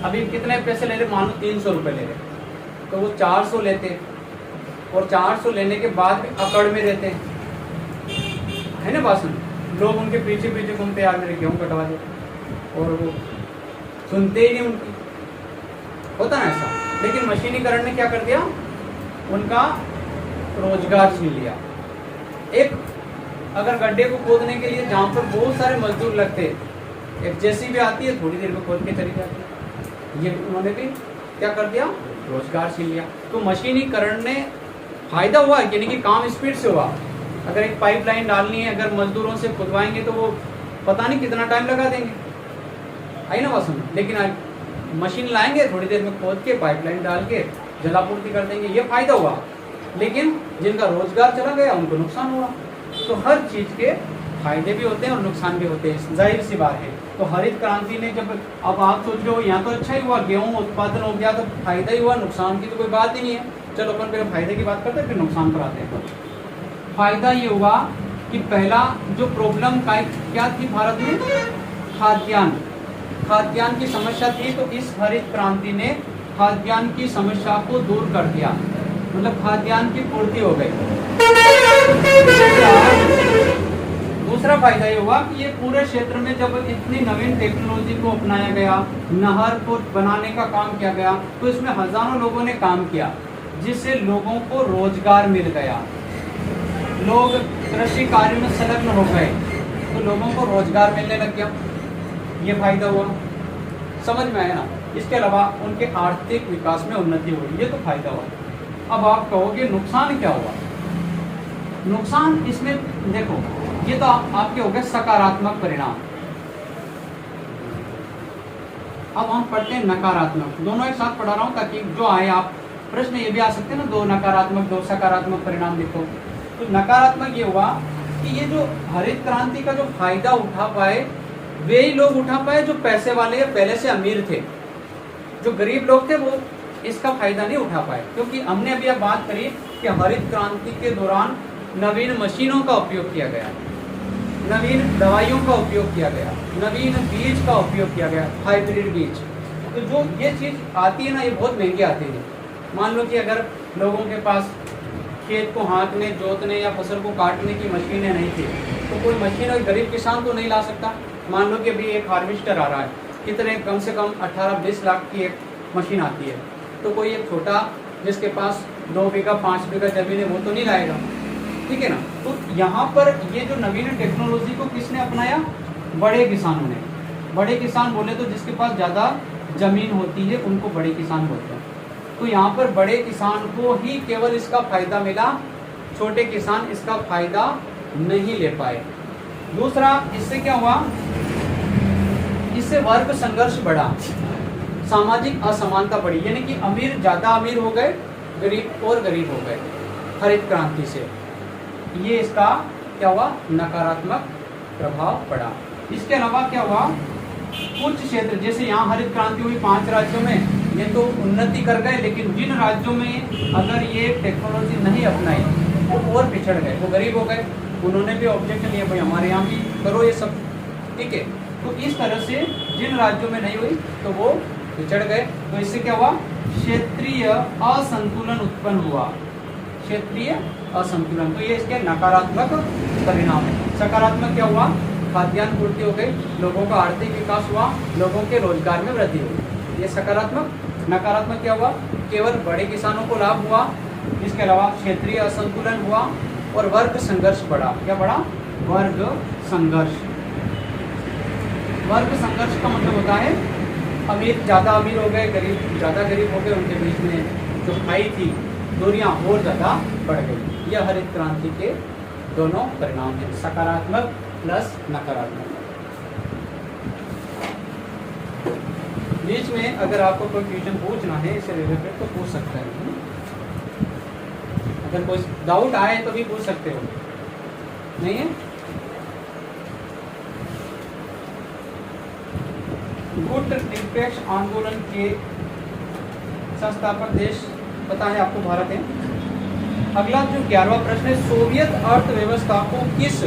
A: अभी कितने पैसे ले रहे, मानो 300 रुपये ले रहे, तो वो 400 लेते, और 400 लेने के बाद भी अकड़ में रहते है ना बासन। लोग उनके पीछे पीछे घूमते, यार मेरे गेहूं कटवा दे, और वो सुनते ही नहीं उनकी, होता ना ऐसा। लेकिन मशीनीकरण ने क्या कर दिया, उनका रोजगार छीन लिया। एक अगर गड्ढे को खोदने के लिए जहाँ पर बहुत सारे मजदूर लगते, एक जेसीबी आती है, थोड़ी देर में खोद के चली जाती है, ये उन्होंने भी क्या कर दिया, रोजगार छीन लिया। तो मशीनीकरण ने फायदा हुआ, यानी कि काम स्पीड से हुआ। अगर एक पाइपलाइन डालनी है, अगर मजदूरों से खुदवाएंगे तो वो पता नहीं कितना टाइम लगा देंगे, आई ना बात समझ। लेकिन मशीन लाएंगे, थोड़ी देर में खोद के पाइपलाइन डाल के जलापूर्ति कर देंगे, ये फायदा हुआ। लेकिन जिनका रोजगार चला गया उनको नुकसान हुआ। तो हर चीज के फायदे भी होते हैं और नुकसान भी होते हैं, जाहिर सी बात है। तो हरित क्रांति ने जब, अब आप सोच रहे हो यहाँ तो अच्छा ही हुआ, गेहूं उत्पादन हो गया तो फायदा ही हुआ, नुकसान की तो कोई बात ही नहीं है। चलो अपन पहले फायदे की बात करते हैं, फिर नुकसान पर आते हैं। फायदा ये हुआ कि पहला जो प्रॉब्लम क्या थी भारत में, खाद्यान्न की समस्या थी। तो इस हरित क्रांति ने खाद्यान्न की समस्या को दूर कर दिया, मतलब खाद्यान्न की पूर्ति हो गई। दूसरा फायदा ये हुआ कि ये पूरे क्षेत्र में जब इतनी नवीन टेक्नोलॉजी को अपनाया गया, नहर को बनाने का काम किया गया, तो इसमें हजारों लोगों ने काम किया, जिससे लोगों को रोजगार मिल गया। लोग कृषि कार्य में संलग्न हो गए, तो लोगों को रोजगार मिलने लग गया। ये फायदा हुआ, समझ में आया ना। इसके अलावा उनके आर्थिक विकास में उन्नति हुई, ये तो फायदा हुआ। अब आप कहोगे नुकसान क्या हुआ? नुकसान इसमें देखो, ये तो आपके हो गए सकारात्मक परिणाम। अब हम पढ़ते हैं नकारात्मक, दोनों एक साथ पढ़ा रहा हूं ताकि जो आए आप प्रश्न ये भी आ सकते हैं ना, दो नकारात्मक दो सकारात्मक परिणाम लिखो। तो नकारात्मक ये हुआ कि ये जो हरित क्रांति का जो फायदा उठा पाए वे ही लोग उठा पाए जो पैसे वाले या पहले से अमीर थे। जो गरीब लोग थे वो इसका फायदा नहीं उठा पाए, क्योंकि हमने अभी अब बात करी कि हरित क्रांति के दौरान नवीन मशीनों का उपयोग किया गया, नवीन दवाइयों का उपयोग किया गया, नवीन बीज का उपयोग किया गया, हाइब्रिड बीज। तो जो ये चीज आती है ना, ये बहुत महंगी आती है। मान लो कि अगर लोगों के पास खेत को हाँकने, जोतने या फसल को काटने की मशीनें नहीं थी, तो कोई मशीन और गरीब किसान तो नहीं ला सकता। मान लो कि अभी एक हार्वेस्टर आ रहा है, कितने कम से कम 18-20 लाख की एक मशीन आती है, तो कोई एक छोटा जिसके पास 2 बीघा 5 बीघा जमीन है वो तो नहीं लाएगा, ठीक है ना। तो यहाँ पर ये जो नवीन टेक्नोलॉजी को किसने अपनाया? बड़े किसानों ने। बड़े किसान बोले तो जिसके पास ज़्यादा जमीन होती है उनको बड़े किसान बोलते हैं। तो यहाँ पर बड़े किसान को ही केवल इसका फायदा मिला, छोटे किसान इसका फायदा नहीं ले पाए। दूसरा, इससे क्या हुआ? इससे वर्ग संघर्ष बढ़ा, सामाजिक असमानता बढ़ी, यानी कि अमीर ज्यादा अमीर हो गए, गरीब और गरीब हो गए हरित क्रांति से। ये इसका क्या हुआ? नकारात्मक प्रभाव पड़ा। इसके अलावा क्या हुआ? कुछ क्षेत्र, जैसे यहाँ हरित क्रांति हुई 5 राज्यों में, ये तो उन्नति कर गए, लेकिन जिन राज्यों में अगर ये टेक्नोलॉजी नहीं अपनाई वो और पिछड़ गए, वो गरीब हो गए। उन्होंने भी ऑब्जेक्ट लिया, भाई हमारे यहाँ भी करो ये सब, ठीक है। तो इस तरह से जिन राज्यों में नहीं हुई तो वो पिछड़ गए। तो इससे क्या हुआ? क्षेत्रीय असंतुलन उत्पन्न हुआ, क्षेत्रीय असंतुलन। तो ये इसके नकारात्मक परिणाम है। सकारात्मक क्या हुआ? खाद्यान्न पूर्ति हो गई, लोगों का आर्थिक विकास हुआ, लोगों के रोजगार में वृद्धि हुई, ये सकारात्मक। नकारात्मक क्या हुआ? केवल बड़े किसानों को लाभ हुआ, इसके अलावा क्षेत्रीय असंतुलन हुआ और वर्ग संघर्ष बढ़ा। क्या बढ़ा? वर्ग संघर्ष। वर्ग संघर्ष का मतलब होता है अमीर ज़्यादा अमीर हो गए, गरीब ज़्यादा गरीब हो गए, उनके बीच में जो खाई थी दूरियां और ज़्यादा बढ़ गई। यह हरित क्रांति के दोनों परिणाम हैं, सकारात्मक प्लस नकारात्मक। बीच में अगर आपको कोई क्वेश्चन पूछना है इससे रिलेटेड तो पूछ सकते हैं, अगर कोई डाउट आए तो भी पूछ सकते हो, नहीं है? गुट निरपेक्ष आंदोलन के संस्थापक देश पता है आपको? भारत है। अगला जो 11वां प्रश्न है, सोवियत अर्थव्यवस्था को किस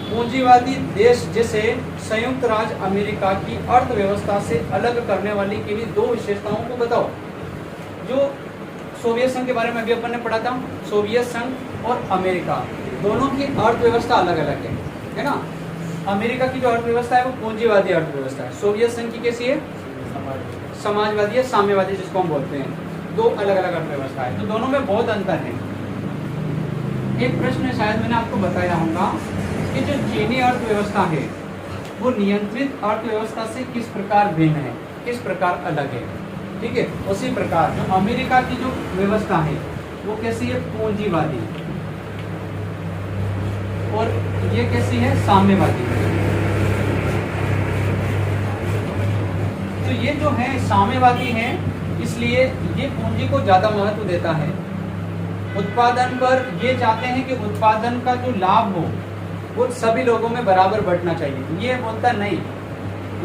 A: पूंजीवादी देश जैसे संयुक्त राज्य अमेरिका की अर्थव्यवस्था से अलग करने वाली किन्हीं 2 विशेषताओं को बताओ। जो सोवियत संघ के बारे में अभी अपन ने पढ़ा था, सोवियत संघ और अमेरिका दोनों की अर्थव्यवस्था अलग अलग है ना। अमेरिका की जो अर्थव्यवस्था है वो पूंजीवादी अर्थव्यवस्था है, सोवियत संघ की कैसी है? समाजवादी या साम्यवादी जिसको हम बोलते हैं। 2 अलग अलग अर्थव्यवस्था है, तो दोनों में बहुत अंतर है। एक प्रश्न शायद मैंने आपको बताया होगा कि जो चीनी अर्थव्यवस्था है वो नियंत्रित अर्थव्यवस्था से किस प्रकार भिन्न है, किस प्रकार अलग है, ठीक है। उसी प्रकार जो अमेरिका की जो व्यवस्था है वो कैसी है? पूंजीवादी, और ये कैसी है? साम्यवादी। तो ये जो है साम्यवादी है, इसलिए ये पूंजी को ज्यादा महत्व देता है। उत्पादन पर ये चाहते हैं कि उत्पादन का जो लाभ हो वो सभी लोगों में बराबर बंटना चाहिए। ये बोलता नहीं,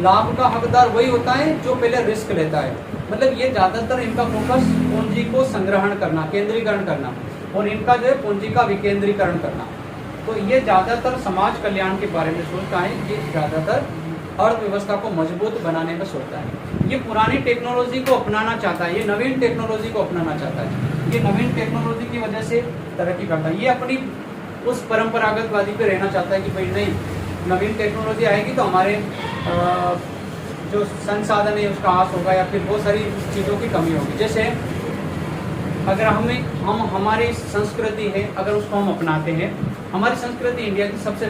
A: लाभ का हकदार वही होता है जो पहले रिस्क लेता है। मतलब ये ज्यादातर इनका फोकस पूंजी को संग्रहण करना, केंद्रीकरण करना, और इनका जो है पूंजी का विकेंद्रीकरण करना। तो ये ज्यादातर समाज कल्याण के बारे में सोचता है, ये ज्यादातर अर्थव्यवस्था को मजबूत बनाने में सोचता है। ये पुरानी टेक्नोलॉजी को अपनाना चाहता है, ये नवीन टेक्नोलॉजी को अपनाना चाहता है। ये नवीन टेक्नोलॉजी की वजह से तरक्की करता है। ये अपनी उस परंपरागतवादी पे रहना चाहता है कि भाई नहीं, नवीन टेक्नोलॉजी आएगी तो हमारे जो संसाधन है उसका हास होगा, या फिर बहुत सारी चीज़ों की कमी होगी। जैसे अगर हम हमारी संस्कृति है, अगर उसको हम अपनाते हैं, हमारी संस्कृति इंडिया की सबसे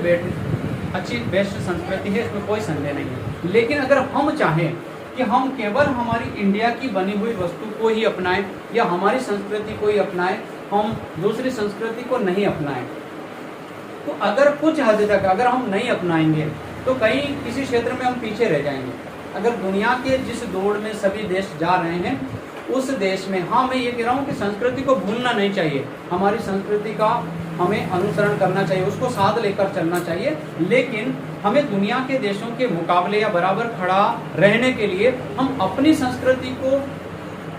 A: अच्छी बेस्ट संस्कृति है, इसमें कोई संदेह नहीं है। लेकिन अगर हम चाहें कि हम केवल हमारी इंडिया की बनी हुई वस्तु को ही अपनाएं या हमारी संस्कृति को ही अपनाएं, हम दूसरी संस्कृति को नहीं अपनाएं, तो अगर कुछ हद तक अगर हम नहीं अपनाएंगे तो कहीं किसी क्षेत्र में हम पीछे रह जाएंगे। अगर दुनिया के जिस दौड़ में सभी देश जा रहे हैं उस देश में, हाँ मैं ये कह रहा हूँ कि संस्कृति को भूलना नहीं चाहिए, हमारी संस्कृति का हमें अनुसरण करना चाहिए, उसको साथ लेकर चलना चाहिए, लेकिन हमें दुनिया के देशों के मुकाबले या बराबर खड़ा रहने के लिए हम अपनी संस्कृति को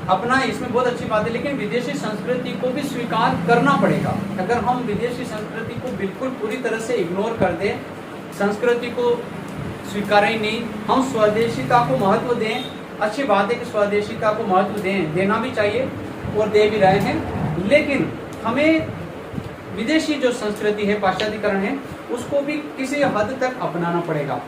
A: अपना, इसमें बहुत अच्छी बात है, लेकिन विदेशी संस्कृति को भी स्वीकार करना पड़ेगा। अगर हम विदेशी संस्कृति को बिल्कुल पूरी तरह से इग्नोर कर दें, संस्कृति को स्वीकार ही नहीं, हम स्वदेशिता को महत्व दें, अच्छी बात है कि स्वदेशिता को महत्व देना भी चाहिए और दे भी रहे हैं, लेकिन हमें विदेशी जो संस्कृति है, पाश्चात्यकरण है, उसको भी किसी हद तक अपनाना पड़ेगा।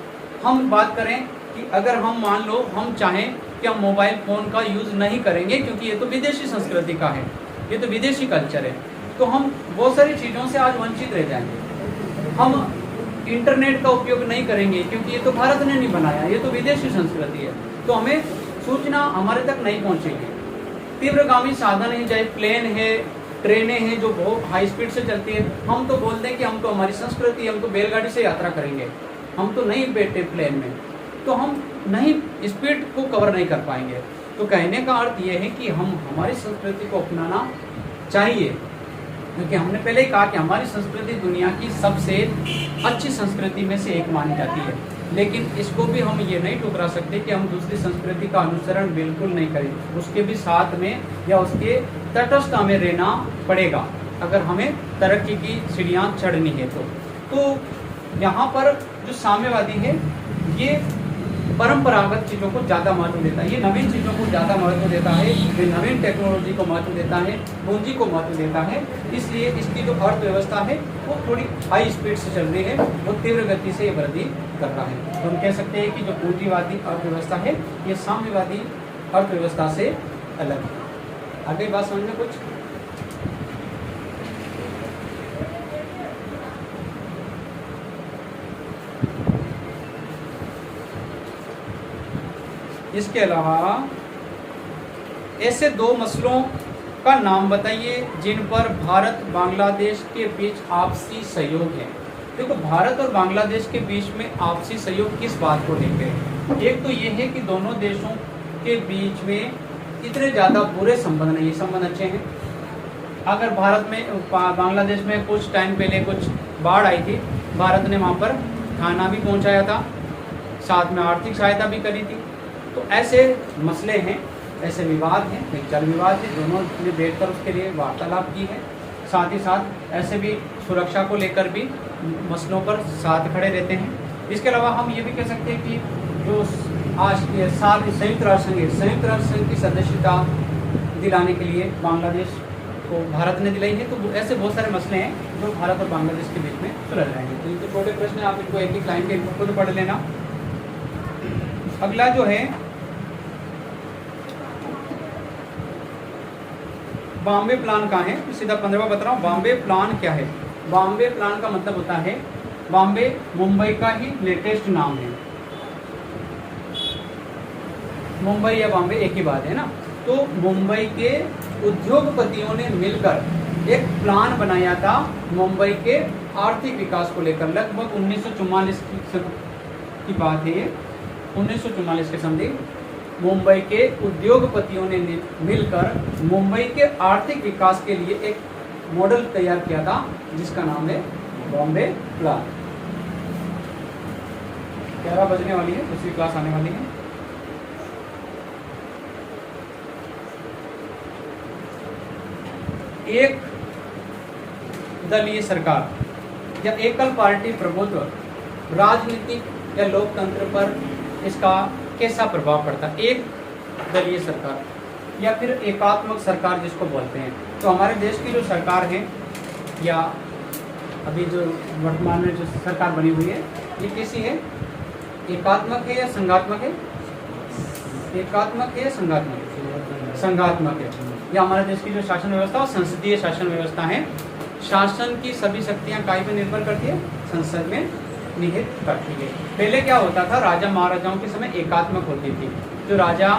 A: हम बात करें कि अगर हम मान लो हम चाहें कि हम मोबाइल फ़ोन का यूज़ नहीं करेंगे क्योंकि ये तो विदेशी संस्कृति का है, ये तो विदेशी कल्चर है, तो हम बहुत सारी चीज़ों से आज वंचित रह जाएंगे। हम इंटरनेट का उपयोग नहीं करेंगे क्योंकि ये तो भारत ने नहीं बनाया, ये तो विदेशी संस्कृति है, तो हमें सूचना हमारे तक नहीं पहुँचेगी। तीव्रगामी साधन है, चाहे प्लेन है, ट्रेनें हैं जो बहुत हाई स्पीड से चलती है, हम तो बोलते हैं कि हम तो हमारी संस्कृति, हम तो बैलगाड़ी से यात्रा करेंगे, हम तो नहीं बैठे प्लेन में, तो हम नहीं स्पीड को कवर नहीं कर पाएंगे। तो कहने का अर्थ ये है कि हम हमारी संस्कृति को अपनाना चाहिए, क्योंकि हमने पहले ही कहा कि हमारी संस्कृति दुनिया की सबसे अच्छी संस्कृति में से एक मानी जाती है, लेकिन इसको भी हम ये नहीं ठुकरा सकते कि हम दूसरी संस्कृति का अनुसरण बिल्कुल नहीं करें, उसके भी साथ में या उसके तटस्थ हमें रहना पड़ेगा अगर हमें तरक्की की सीढ़ियाँ चढ़नी है। तो यहाँ पर जो साम्यवादी है ये परंपरागत चीज़ों को ज़्यादा महत्व देता है, ये नवीन चीज़ों को ज़्यादा महत्व देता है, ये नवीन टेक्नोलॉजी को महत्व देता है, पूंजी को महत्व देता है, इसलिए इसकी जो अर्थव्यवस्था है वो थोड़ी हाई स्पीड से चल रही है, वो तीव्र गति से वृद्धि कर रहा है। तो हम कह सकते हैं कि जो पूंजीवादी अर्थव्यवस्था है ये साम्यवादी अर्थव्यवस्था से अलग है। आगे बात समझ में कुछ? इसके अलावा ऐसे दो मसलों का नाम बताइए जिन पर भारत बांग्लादेश के बीच आपसी सहयोग है। देखो, भारत और बांग्लादेश के बीच में आपसी सहयोग किस बात को लेकर है? एक तो ये है कि दोनों देशों के बीच में इतने ज़्यादा बुरे संबंध नहीं, संबंध अच्छे हैं। अगर भारत में बांग्लादेश में कुछ टाइम पहले कुछ बाढ़ आई थी, भारत ने वहाँ पर खाना भी पहुँचाया था, साथ में आर्थिक सहायता भी करी थी। तो ऐसे मसले हैं, ऐसे विवाद हैं, एक जल विवाद है, दोनों ने बैठकर उसके लिए वार्तालाप की है। साथ ही साथ ऐसे भी सुरक्षा को लेकर भी मसलों पर साथ खड़े रहते हैं। इसके अलावा हम ये भी कह सकते हैं कि जो आज के साल संयुक्त राष्ट्र संघ की सदस्यता दिलाने के लिए बांग्लादेश को भारत ने दिलाई है। तो ऐसे बहुत सारे मसले हैं जो भारत और बांग्लादेश के बीच में सुलझ रहे हैं। तो ये तो छोटे प्रश्न, आप इनको एक एक लाइन के खुद पढ़ लेना। अगला जो है बॉम्बे प्लान का है, सीधा 15वां बता रहा हूँ। बॉम्बे प्लान क्या है? बॉम्बे प्लान का मतलब होता है, बॉम्बे मुंबई का ही लेटेस्ट नाम है। मुंबई या बॉम्बे एक ही बात है ना। तो मुंबई के उद्योगपतियों ने मिलकर एक प्लान बनाया था मुंबई के आर्थिक विकास को लेकर। लगभग 1944 की बात है ये, 1944 के समथिंग मुंबई के उद्योगपतियों ने मिलकर मुंबई के आर्थिक विकास के लिए एक मॉडल तैयार किया था जिसका नाम है बॉम्बे प्लान। 11 बजने वाली है, दूसरी क्लास आने वाली है। एक दलीय सरकार या एकल पार्टी प्रभुत्व राजनीतिक या लोकतंत्र पर इसका कैसा प्रभाव पड़ता है? एक दलीय सरकार या फिर एकात्मक सरकार जिसको बोलते हैं। तो हमारे देश की जो सरकार है या अभी जो वर्तमान में जो सरकार बनी हुई है ये कैसी है? एकात्मक है या संघात्मक है? एकात्मक है या संघात्मक? संघात्मक है। या हमारे देश की जो शासन व्यवस्था और संसदीय शासन व्यवस्था है, शासन की सभी शक्तियां काय पर निर्भर करती है? संसद में निहित करती है। पहले क्या होता था, राजा महाराजाओं के समय एकात्मक होती थी, जो राजा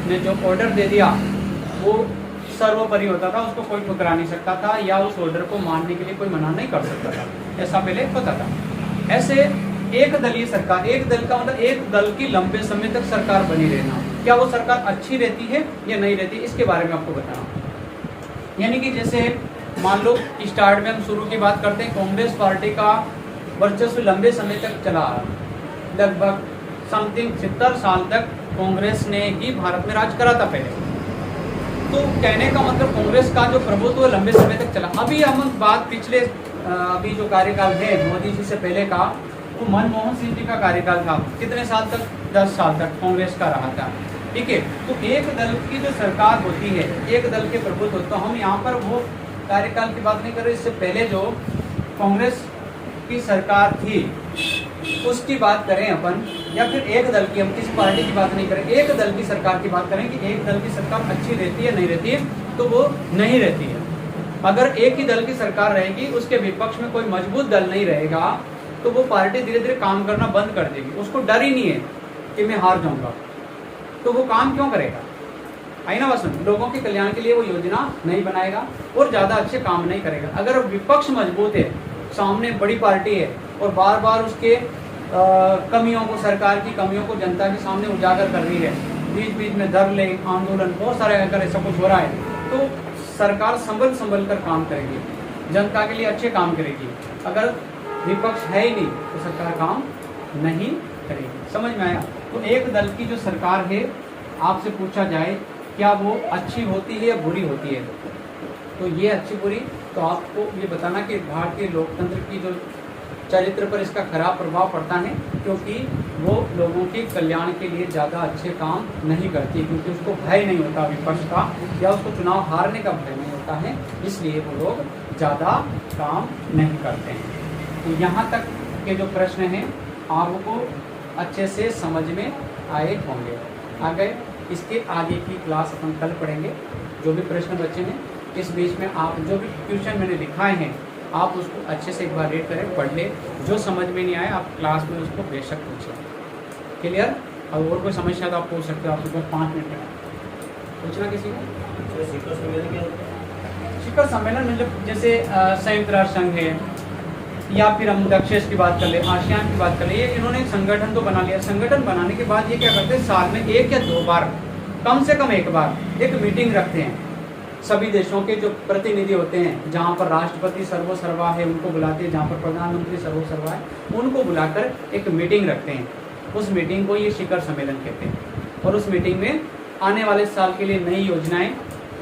A: ने जो ऑर्डर दे दिया वो सर्वोपरि होता था, उसको कोई ठुकरा नहीं सकता था या उस ऑर्डर को मानने के लिए कोई मना नहीं कर सकता था, ऐसा पहले होता था। ऐसे एक दलीय सरकार, एक दल का मतलब एक दल की लंबे समय तक सरकार बनी रहना, क्या वो सरकार अच्छी रहती है या नहीं रहती, इसके बारे में आपको बताना। यानी कि जैसे मान लो स्टार्ट में हम शुरू की बात करते हैं, कांग्रेस पार्टी का वर्चस्व लंबे समय तक चला, लगभग समथिंग 70 साल तक कांग्रेस ने ही भारत में राज करा था पहले। तो कहने का मतलब कांग्रेस का जो प्रभुत्व लंबे समय तक चला। अभी हम बात पिछले अभी जो कार्यकाल है मोदी जी से पहले का, वो मनमोहन सिंह जी का कार्यकाल था, कितने साल तक, 10 साल तक कांग्रेस का रहा था, ठीक है। तो एक दल की जो सरकार होती है, एक दल के प्रभुत्व, तो हम यहाँ पर वो कार्यकाल की बात नहीं कर रहे, इससे पहले जो कांग्रेस की सरकार थी उसकी बात करें अपन, या फिर एक दल की, हम किसी पार्टी की बात नहीं करें, एक दल की सरकार की बात करें कि एक दल की सरकार अच्छी रहती है नहीं रहती है, तो वो नहीं रहती है। अगर एक ही दल की सरकार रहेगी, उसके विपक्ष में कोई मजबूत दल नहीं रहेगा, तो वो पार्टी धीरे धीरे काम करना बंद कर देगी। उसको डर ही नहीं है कि मैं हार जाऊंगा, तो वो काम क्यों करेगा, आई ना बस, लोगों के कल्याण के लिए वो योजना नहीं बनाएगा और ज्यादा अच्छे काम नहीं करेगा। अगर विपक्ष मजबूत है, सामने बड़ी पार्टी है और बार बार उसके कमियों को, सरकार की कमियों को जनता के सामने उजागर कर रही है, बीच बीच में धरने, आंदोलन, बहुत सारे अगर ऐसा कुछ हो रहा है, तो सरकार संभल कर काम करेगी, जनता के लिए अच्छे काम करेगी। अगर विपक्ष है ही नहीं तो सरकार काम नहीं करेगी। समझ में आया? तो एक दल की जो सरकार है, आपसे पूछा जाए क्या वो अच्छी होती है या बुरी होती है, तो ये अच्छी बुरी, तो आपको ये बताना कि भारतीय लोकतंत्र की जो चरित्र पर इसका खराब प्रभाव पड़ता है, क्योंकि वो लोगों के कल्याण के लिए ज़्यादा अच्छे काम नहीं करती, क्योंकि उसको भय नहीं होता विपक्ष का, या उसको चुनाव हारने का भय नहीं होता है, इसलिए वो लोग ज़्यादा काम नहीं करते हैं। तो यहाँ तक के जो प्रश्न हैं आपको अच्छे से समझ में आए होंगे। आगे इसके आगे की क्लास अपन कल पढ़ेंगे। जो भी प्रश्न बचे हैं इस बीच में आप जो भी क्वेश्चन मैंने लिखाए हैं आप उसको अच्छे से एक बार रीड करें, पढ़ ले, जो समझ में नहीं आए आप क्लास में उसको बेशक पूछें। क्लियर? अब और कोई समस्या तो आप पूछ सकते हो, आपके पास 5 मिनट है, पूछना किसी को।
B: शिखर सम्मेलन क्या होता है?
A: शिखर सम्मेलन मतलब जैसे संयुक्त राष्ट्र संघ है, या फिर हम दक्षेश की बात कर ले, आसियान की बात कर ले, ये इन्होंने एक संगठन तो बना लिया। संगठन बनाने के बाद ये क्या करते हैं, साल में 1 या 2 बार, कम से कम 1 बार एक मीटिंग रखते हैं। सभी देशों के जो प्रतिनिधि होते हैं, जहाँ पर राष्ट्रपति सर्वसर्वा है उनको बुलाते हैं, जहाँ पर प्रधानमंत्री सर्वसर्वा है उनको बुलाकर एक मीटिंग रखते हैं। उस मीटिंग को ये शिखर सम्मेलन कहते हैं। और उस मीटिंग में आने वाले साल के लिए नई योजनाएं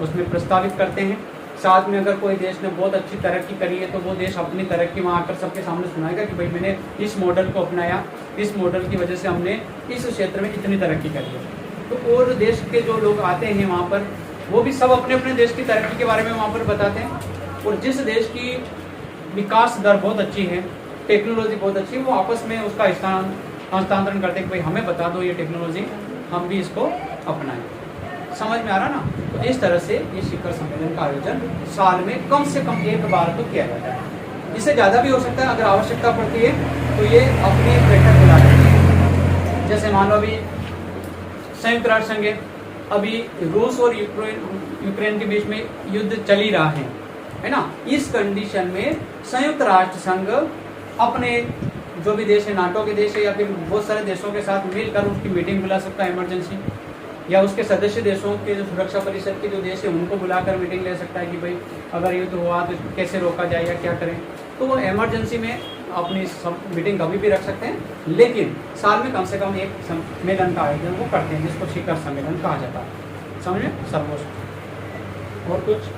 A: उसमें प्रस्तावित करते हैं। साथ में अगर कोई देश ने बहुत अच्छी तरक्की करी है तो वो देश अपनी तरक्की वहाँ आकर सबके सामने सुनाएगा कि भाई मैंने इस मॉडल को अपनाया, इस मॉडल की वजह से हमने इस क्षेत्र में इतनी तरक्की करी है। तो और देश के जो लोग आते हैं वहाँ पर, वो भी सब अपने अपने देश की तरक्की के बारे में वहाँ पर बताते हैं। और जिस देश की विकास दर बहुत अच्छी है, टेक्नोलॉजी बहुत अच्छी है, वो आपस में उसका हस्तांतरण करते हैं कि भाई हमें बता दो ये टेक्नोलॉजी, हम भी इसको अपनाएं। समझ में आ रहा ना? तो इस तरह से ये शिखर सम्मेलन का आयोजन साल में कम से कम 1 बार तो किया जाता है। इससे ज़्यादा भी हो सकता है, अगर आवश्यकता पड़ती है तो ये अपनी बैठक बुला लेते हैं। जैसे मान लो अभी संयुक्त राष्ट्र संघ है, अभी रूस और यूक्रेन के बीच में युद्ध चल ही रहा है ना। इस कंडीशन में संयुक्त राष्ट्र संघ अपने जो भी देश है, नाटो के देश है या फिर बहुत सारे देशों के साथ मिलकर उसकी मीटिंग बुला सकता है इमरजेंसी, या उसके सदस्य देशों के जो सुरक्षा परिषद के जो देश है उनको बुलाकर मीटिंग ले सकता है कि भाई अगर युद्ध हुआ तो कैसे रोका जाए या क्या करें। तो वो इमरजेंसी में अपनी मीटिंग कभी भी रख सकते हैं, लेकिन साल में कम से कम एक सम्मेलन का आयोजन वो करते हैं जिसको शिखर सम्मेलन कहा जाता है। समझे? सर्वोच्च और कुछ